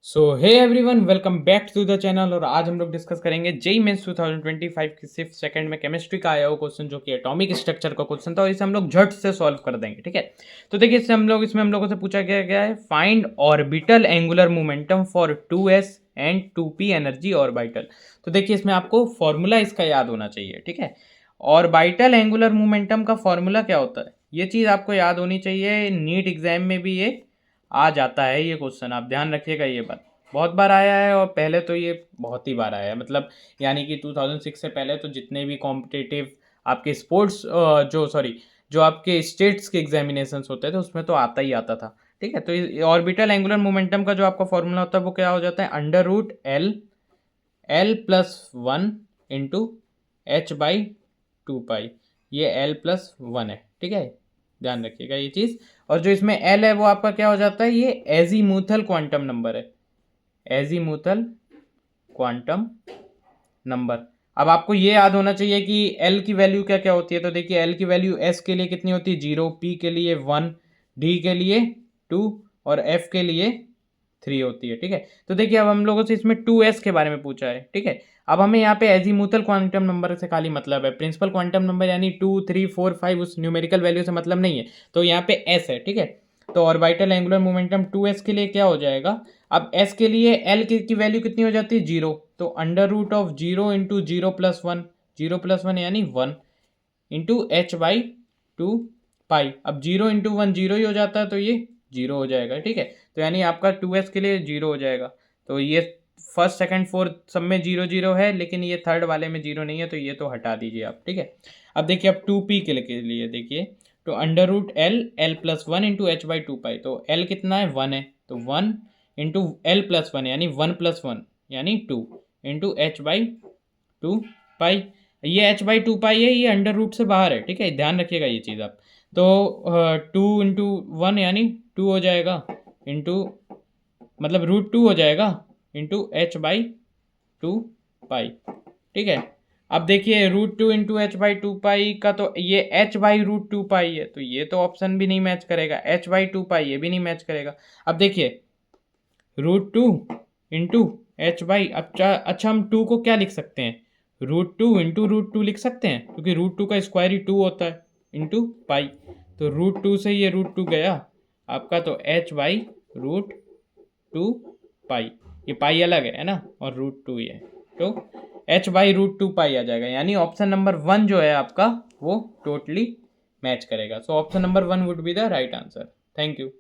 So hey everyone, welcome back to the channel. और आज हम लोग डिस्कस करेंगे जेई मेंस 2025 की सिर्फ सेकंड में केमिस्ट्री का आया हुआ क्वेश्चन, जो कि एटॉमिक स्ट्रक्चर का क्वेश्चन था, और इसे हम लोग झट से सॉल्व कर देंगे। ठीक है, तो देखिए इसमें हम लोगों से पूछा गया है find orbital angular momentum for 2s and 2p energy orbital. तो देखिए इसमें आपको फॉर्मूला इसका याद होना चाहिए। ठीक है, ऑर्बिटल एंगुलर मोमेंटम का फॉर्मूला क्या होता है, ये चीज़ आपको याद होनी चाहिए। नीट एग्जाम में भी ये आ जाता है ये क्वेश्चन, आप ध्यान रखिएगा। ये बात बहुत बार आया है, और पहले तो ये बहुत ही बार आया है, मतलब यानी कि 2006 से पहले तो जितने भी कॉम्पिटिटिव आपके स्पोर्ट्स जो आपके स्टेट्स के एग्जामिनेशंस होते थे उसमें तो आता ही आता था। ठीक है, तो ऑर्बिटल एंगुलर मोमेंटम का जो आपका फॉर्मूला होता है वो क्या हो जाता है, under root L L plus one into H by two pi. ये एल प्लस वन है। ठीक है, ध्यान रखिएगा ये चीज़। और जो इसमें एल है वो आपका क्या हो जाता है, ये एजीमुथल क्वांटम नंबर है, एजीमुथल क्वांटम नंबर। अब आपको ये याद होना चाहिए कि एल की वैल्यू क्या क्या होती है। तो देखिए एल की वैल्यू एस के लिए कितनी होती है, 0, पी के लिए 1, डी के लिए 2 और एफ के लिए 3 होती है। ठीक है, तो देखिए अब हम लोगों से इसमें 2s के बारे में पूछा है। ठीक है, अब हमें यहाँ पे एजीमुथल क्वांटम नंबर से खाली मतलब है, प्रिंसिपल क्वांटम नंबर यानी 2, 3, 4, 5 उस न्यूमेरिकल वैल्यू से मतलब नहीं है। तो यहाँ पे s है। ठीक है, तो ऑर्बिटल एंगुलर मोमेंटम 2s के लिए क्या हो जाएगा, अब s के लिए l की वैल्यू कितनी हो जाती है, 0। तो अंडर रूट ऑफ 0 इंटू 0+1, 0+1 यानी 1 इंटू एच बाई टू पाई। अब 0 इंटू 1 जीरो ही हो जाता है, तो ये 0 हो जाएगा। ठीक है, तो यानी आपका 2s के लिए 0 हो जाएगा। तो ये फर्स्ट सेकंड फोर्थ सब में 0 0 है, लेकिन ये थर्ड वाले में 0 नहीं है, तो ये तो हटा दीजिए आप। ठीक है, अब देखिए अब 2p के लिए देखिए, तो under root L plus one into H by two pi. तो एल कितना है, 1 है, तो 1 इंटू एल प्लस वन यानी 1+1 यानी 2 into H by two pi. ये एच बाई टू पाई है, ये अंडर रूट से बाहर है। ठीक है, ध्यान रखिएगा ये चीज़ आप। तो 2 इंटू 1 यानी 2 हो जाएगा, इंटू मतलब √2 हो जाएगा इंटू एच बाई टू पाई। ठीक है, अब देखिए √2 इंटू एच बाई टू पाई का, तो ये एच बाई √2 पाई है, तो ये तो ऑप्शन भी नहीं मैच करेगा। एच बाई टू पाई ये भी नहीं मैच करेगा। अब देखिए √2 इंटू एच बाई, अच्छा हम 2 को क्या लिख सकते हैं, √2 इंटू √2 लिख सकते हैं, क्योंकि √2 का स्क्वायर ही 2 होता है, इंटू पाई। तो √2 से ये √2 गया आपका, तो एच बाई √2 पाई। ये पाई अलग है ना, और √2 ही है, तो एच बाई √2 पाई आ जाएगा। यानी ऑप्शन नंबर 1 जो है आपका वो टोटली मैच करेगा। So option number 1 would be the right answer. Thank you.